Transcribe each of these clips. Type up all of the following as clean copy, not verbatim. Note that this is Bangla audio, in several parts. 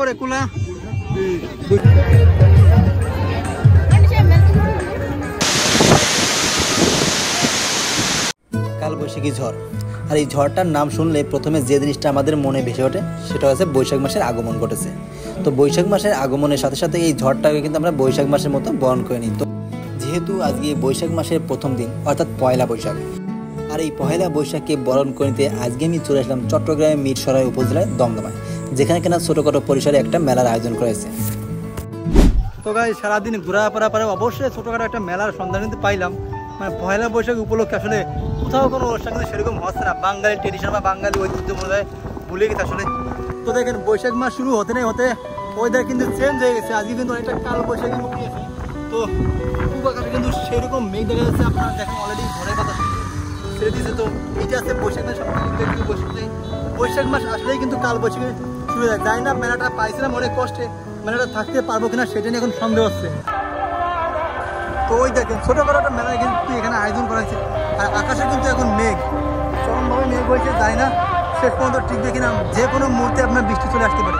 করে কুলা কালবৈশাখী ঝড়। আর এই ঝড়টার নাম শুনলে প্রথমে যে জিনিসটা আমাদের মনে ভেসে ওঠে সেটা হচ্ছে বৈশাখ মাসের আগমন ঘটেছে। তো বৈশাখ মাসের আগমনের সাথে সাথে এই ঝড়টাকে কিন্তু আমরা বৈশাখ মাসের মতো বরণ করে নিই। তো যেহেতু আজকে বৈশাখ মাসের প্রথম দিন অর্থাৎ পয়লা বৈশাখ, আর এই পয়লা বৈশাখকে বরণ করে নিতে আজকে আমি চলে আসলাম চট্টগ্রামের মিরসরাই উপজেলায় দমদমায়, যেখানে কিনা ছোটোখাটো পরিসরে একটা মেলার আয়োজন করেছে। তো গাইস সারাদিন ঘোরাফেরা পরে অবশ্যই ছোটোখাটো একটা মেলার সন্ধান কিন্তু পাইলাম। মানে পয়লা বৈশাখ উপলক্ষে আসলে কোথাও কোনো অনুষ্ঠান কিন্তু সেরকম হচ্ছে না, বাঙালি ট্রেডিশন বা বাঙালি ঐতিহ্য মনে হয় ভুলে গেছে আসলে। তো দেখেন বৈশাখ মাস শুরু হতে নেই হতে ওয়েদার কিন্তু চেঞ্জ হয়ে গেছে, আজকে কিন্তু অনেকটা কাল বৈশাখী রূপ নিয়েছে। তো খুব আকাশে কিন্তু সেরকম মেঘ দেখা যাচ্ছে, আপনারা দেখেন অলরেডি ঝড়ের কথা ছেড়ে দিয়েছে। তো এইটা আছে বৈশাখ মাস, বৈশাখ মাস আসলেই কিন্তু কাল বৈশাখী শুরু হয়ে যায়। যাই না মেলাটা পাইছিলাম অনেক কষ্টে, মেলাটা থাকতে পারবো কিনা সেটা নিয়ে এখন সন্দেহ হচ্ছে। তো ওই দেখেন ছোটোখাটো একটা মেলা কিন্তু এখানে আয়োজন করা হয়েছে, আর আকাশে কিন্তু এখন মেঘ, চরমভাবে মেঘ হয়েছে। যাই না শেষ পর্যন্ত ঠিক দেখি না, যে কোনো মুহূর্তে আপনার বৃষ্টি চলে আসতে পারে।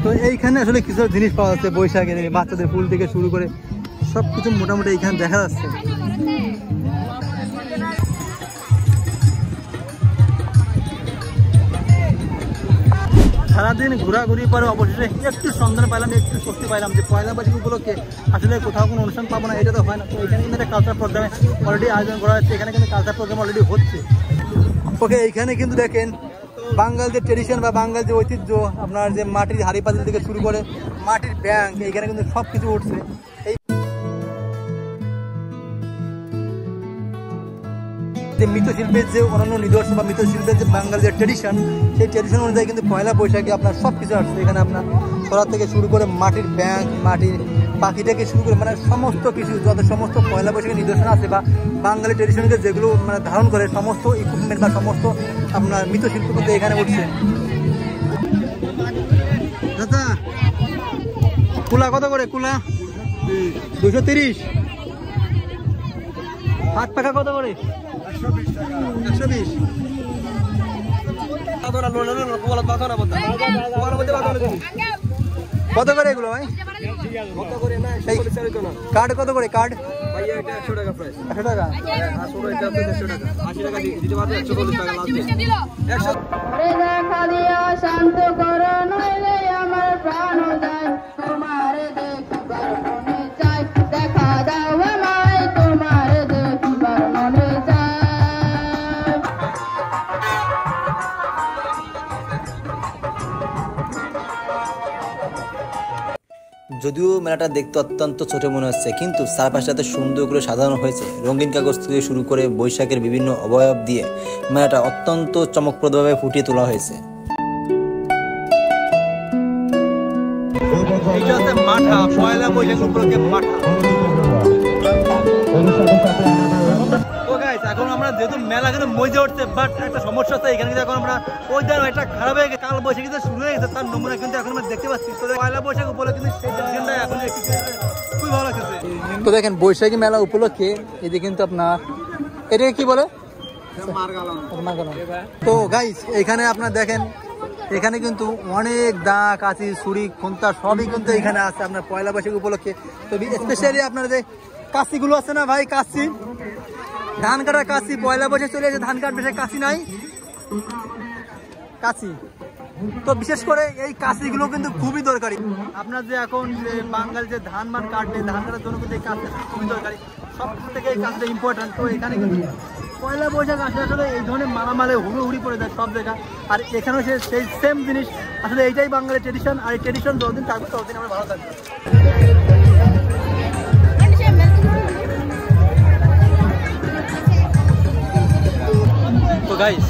তো এইখানে আসলে কিছু জিনিস পাওয়া যাচ্ছে বৈশাখের, বাচ্চাদের ফুল থেকে শুরু করে সব কিছু মোটামুটি এইখানে দেখা যাচ্ছে। সারাদিন ঘোরাঘুরি পরে অবশেষে একটু সন্ধান পাইলাম, একটু শক্তি পাইলাম যে পয়লা বৈশাখ উপলক্ষে আসলে কোথাও কোনো অনুষ্ঠান পাবো না, এটা তো হয় না। তো এখানে কিন্তু একটা কালচার প্রোগ্রামে অলরেডি আয়োজন করা হচ্ছে, এখানে কিন্তু কালচার প্রোগ্রাম অলরেডি হচ্ছে। ওকে এইখানে কিন্তু দেখেন বাঙাল যে ট্রেডিশন বা বাঙাল যে ঐতিহ্য, আপনার যে মাটির হাড়ি পাতিল থেকে শুরু করে মাটির ব্যাংক, এইখানে কিন্তু সব কিছু উঠছে। যে মৃৎশিল্পের যে অন্যান্য নিদর্শন বা মৃৎশিল্পের যে বাঙাল যে ট্রেডিশন, সেই ট্রেডিশন অনুযায়ী কিন্তু পয়লা বৈশাখে আপনার সব কিছু আসছে। এখানে আপনার ছড়া থেকে শুরু করে মাটির ব্যাংক, মাটির পাখি থেকে শুরু করে মানে সমস্ত কিছু যত সমস্ত পয়লা বৈশাখের নিদর্শন আছে বা বাঙালি ট্রেডিশনকে যেগুলো মানে ধারণ করে সমস্ত ইকুইপমেন্ট বা সমস্ত আপনার মৃৎশিল্প কিন্তু এখানে উঠছে। দাদা কুলা কত করে? কুলা 230। হাত পাখা কত করে? 120। কত করে এগুলো ভাই? কার্ড কত করে? কার্ড 100 টাকা। 100 টাকা। শান্ত করো নইলে আমার প্রাণ যায়, তোমার দেখিবার মনে চাই, দেখা দাও আমায় তোমার দেখিবার মনে চাই। যদিও মেলাটা দেখতে অত্যন্ত ছোট মনে হচ্ছে, কিন্তু চারপাশটাতে সুন্দর করে সাজানো হয়েছে। রঙিন কাগজ থেকে শুরু করে বৈশাখের বিভিন্ন অবয়ব দিয়ে মেলাটা অত্যন্ত চমকপ্রদভাবে ফুটিয়ে তোলা হয়েছে। মাঠা পয়লা বৈশাখ উপলক্ষে মাঠা। এখন আমরা যেহেতু মেলা কিন্তু মজা উঠছে, বাট একটা সমস্যা আছে এখানে। কিন্তু এখন আমরা ওইটার একটা খারাপ হয়ে গেছে, কাল বৈশাখী যে শুরু হয়ে গেছে তার নমুনা কিন্তু এখন আমরা দেখতে পাচ্ছি। তো পয়লা বৈশাখ উপলক্ষে কিন্তু সেই ট্রেডিশনটা এখন খুবই ভালো লাগছে। তো দেখেন বৈশাখী মেলা উপলক্ষে এদিকে কিন্তু আপনার এটাকে কি বলে তো গাইস, এখানে আপনার দেখেন এখানে কিন্তু অনেক দা, কাঁচি, ছুরি, খুন্তা সবই কিন্তু এখানে আছে আপনার পয়লা বৈশাখী উপলক্ষে। তো স্পেশালি আপনার যে কাঁচিগুলো আছে না ভাই, কাঁচি, ধান কাটার কাঁচি, পয়লা বৈশাখ চলে এসে ধান কাটবে, কাঁচি নাই, কাঁচি। তো বিশেষ করে এই কাঁচিগুলো কিন্তু খুবই দরকারি। আপনার যে এখন যে বাঙাল যে ধান মান কাটবে, ধান কাটার জন্য কিন্তু এই কাঁচটা খুবই দরকারি, সব থেকে এই কাঁচটা ইম্পর্টেন্ট। তো এখানে কিন্তু পয়লা বৈশাখ আসলে আসলে এই ধরনের মালামালে হুড়োহুড়ি পড়ে যায় সব জায়গা, আর এখানেও সেই সেম জিনিস। আসলে এইটাই বাঙালির ট্রেডিশন, আর এই ট্রেডিশন যতদিন থাকবে ততদিন আমরা ভালো থাকবো। তো গাইস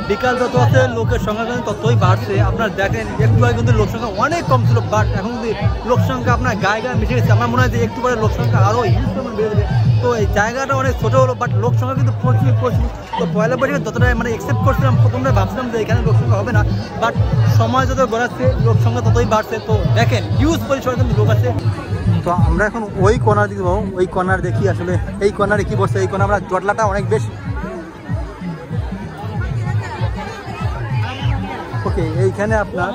বিকাল যত আছে লোকের সংখ্যা কিন্তু ততই বাড়ছে। আপনার দেখেন একটু আগে কিন্তু লোক সংখ্যা অনেক কম ছিল, বাট এখন কিন্তু লোক সংখ্যা আপনার গায়ে গায়ে মিশে গেছে। আমার মনে হয় যে একটু পরে লোক সংখ্যা আরও হিউজ পরিমাণ বেড়ে যাবে। তো এই জায়গাটা অনেক ছোটো হলো, বাট লোক সংখ্যা কিন্তু প্রচুর। তো পয়লা বৈশাখে যতটা মানে এক্সেপ্ট করছিলাম, প্রথমে ভাবছিলাম যে এখানে লোক সংখ্যা হবে না, বাট সময় যত গড়াচ্ছে লোক সংখ্যা ততই বাড়ছে। তো দেখেন হিউজ পরিসরে কিন্তু লোক আছে। তো আমরা এখন ওই কর্নার দিব, ওই কর্নার দেখি আসলে এই কর্নারে কি বসছে। এই কর্নার আমরা জটলাটা অনেক বেশি। ওকে, এইখানে আপনার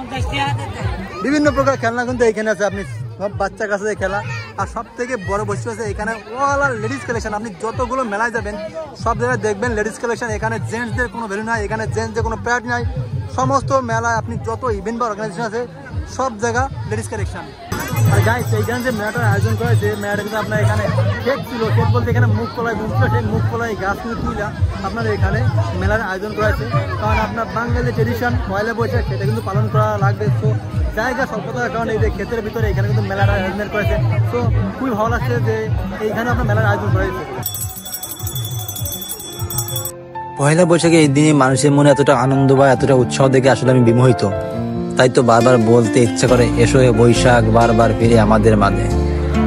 বিভিন্ন প্রকার খেলনা কিন্তু এইখানে আছে, আপনি সব বাচ্চা কাছে খেলা। আর সব থেকে বড় বস্তু আছে এখানে অল আর লেডিস কালেকশন। আপনি যতগুলো মেলায় যাবেন সব জায়গায় দেখবেন লেডিস কালেকশন। এখানে জেন্টসদের কোনো ভ্যালু নাই, এখানে জেন্টসদের কোনো প্যাড নাই। সমস্ত মেলায় আপনি যত ইভেন্ট বা অর্গানাইজেশন আছে সব জায়গা লেডিস কালেকশন। আর গাইস এইখানে যে মেলাটার আয়োজন করা হয়েছে, মেলাটা কিন্তু আপনার এখানে কেক ছিল। কেক বলতে এখানে মুখ কলাই বুঝছিল, সেই মুখ কলাই গাছ কিন্তু তুইলা আপনার এখানে মেলার আয়োজন করা হয়েছে। কারণ আপনার বাঙালি ট্রেডিশন পয়লা বৈশাখ সেটা কিন্তু পালন করা লাগবে। তো জায়গা স্বল্পতার কারণে এই যে ক্ষেতের ভিতরে এখানে কিন্তু মেলার আয়োজন করেছে। তো খুবই ভালো লাগছে যে এইখানে আপনার মেলার আয়োজন করা হয়েছে। পয়লা বৈশাখে এই দিনে মানুষের মনে এতটা আনন্দ বা এতটা উৎসাহ দেখে আসলে আমি বিমোহিত। তাই তো বারবার বলতে ইচ্ছা করে, এসো বৈশাখ বারবার ফিরে আমাদের মাঝে।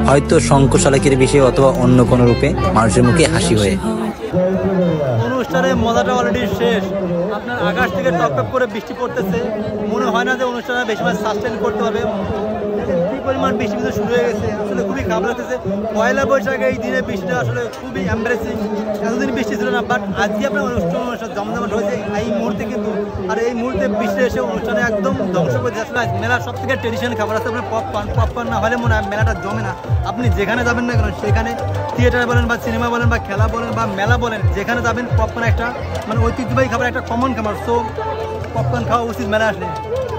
হয়তো শঙ্খ শালাকির বিষয়ে অথবা অন্য কোনো রূপে মানুষের মুখে হাসি হয়ে। অনুষ্ঠানের মজাটা অলরেডি শেষ। আপনার আকাশ থেকে টপ করে বৃষ্টি পড়তেছে, মনে হয় না যে অনুষ্ঠানটা বেশি মাস সাস্টেন করতে হবে। কি পরিমাণ বৃষ্টি কিন্তু শুরু হয়ে গেছে, আসলে খুবই খারাপ লাগতেছে। পয়লা বৈশাখে এই দিনে বৃষ্টিটা আসলে খুবই এম্বারেসিং। এতদিন বৃষ্টি ছিল না, বাট আজকে আপনার অনুষ্ঠান জমজমাট হয়েছে এই মুহূর্তে কিন্তু। আর এই মুহূর্তে বৃষ্টি এসে অনুষ্ঠানে একদম ধ্বংস করে যাচ্ছে। মেলার সব থেকে ট্রেডিশনাল খাবার আছে আপনার পপকর্ন না হলে মনে হয় মেলাটা জমে না। আপনি যেখানে যাবেন না কেন, সেখানে থিয়েটার বলেন বা সিনেমা বলেন বা খেলা বলেন বা মেলা বলেন, যেখানে যাবেন পপকর্ন একটা মানে ঐতিহ্যবাহী খাবার, একটা কমন খাবার। সো পপকর্ন খাওয়া উচিত মেলা আসলে।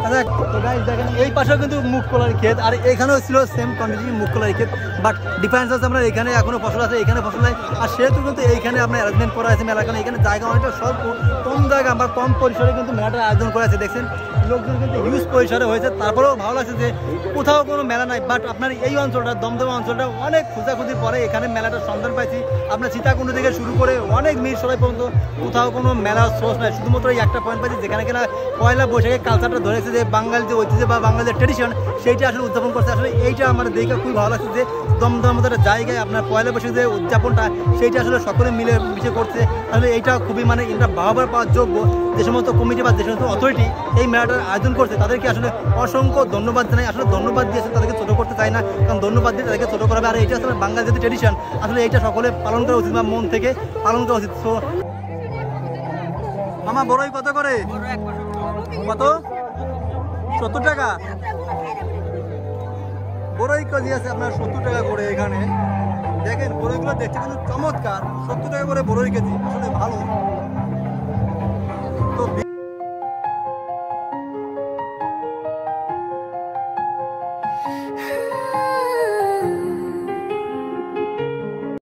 আচ্ছা, তো গাইস দেখেন এই পাশেও কিন্তু মুখ কলার ক্ষেত, আর এখানেও ছিল সেম কন্ডিশন মুখ কলার ক্ষেত, বাট ডিফারেন্স আছে আপনার এখানে এখনো ফসল আছে, এখানে ফসল নাই। আর সেহেতু কিন্তু এইখানে আপনার অ্যারেঞ্জমেন্ট করা আছে মেলা। কারণ এখানে জায়গা অনেকটা স্বল্প, কম জায়গা বা কম পরিসরে কিন্তু মেলাটার আয়োজন করা আছে। দেখছেন লোকজন কিন্তু হিউজ পরিসরে হয়েছে। তারপরেও ভালো লাগছে যে কোথাও কোনো মেলা নাই, বাট আপনার এই অঞ্চলটা দমদমা অঞ্চলটা অনেক খোঁজাখুঁজির পরে এখানে মেলাটার সন্ধান পাইছি। আপনার সীতাকুণ্ড থেকে শুরু করে অনেক মিরসরাই পর্যন্ত কোথাও কোনো মেলার সোর্স নাই। শুধুমাত্র এই একটা পয়েন্ট পাইছি যেখানে কিনা পয়লা বৈশাখের কালচারটা ধরেছে, যে বাঙালি যে ঐতিহ্য বা বাঙালির ট্রেডিশন সেইটা আসলে উদযাপন করছে। আসলে এইটা আমার দেখে খুবই ভালো লাগছে যে দমদমের মতো একটা জায়গায় আপনার পয়লা বৈশাখের যে উদযাপনটা সেইটা আসলে সকলে মিলে মিশে করছে। আসলে এইটা খুবই মানে এটা বাহবার পাওয়ার যোগ্য। যে সমস্ত কমিটি বা যে সমস্ত অথরিটি এই মেলাটার আয়োজন করছে তাদেরকে আসলে অসংখ্য ধন্যবাদ জানাই। আসলে ধন্যবাদ দিয়েছে, তাদেরকে ছোটো করতে চাই না, কারণ ধন্যবাদ দিয়ে তাদেরকে ছোটো করাবে। আর এইটা আসলে বাঙালি যে ট্রেডিশন, আসলে এইটা সকলে পালন করা উচিত বা মন থেকে পালন করা উচিত। সো মামা বড়ই কত করে? কত? 70 টাকা বড়ই কেজি আছে আপনার, 70 টাকা করে। এখানে দেখেন বড়ইগুলো দেখতে কিন্তু চমৎকার, 70 টাকা করে বড়ই কেজি, আসলে ভালো। তো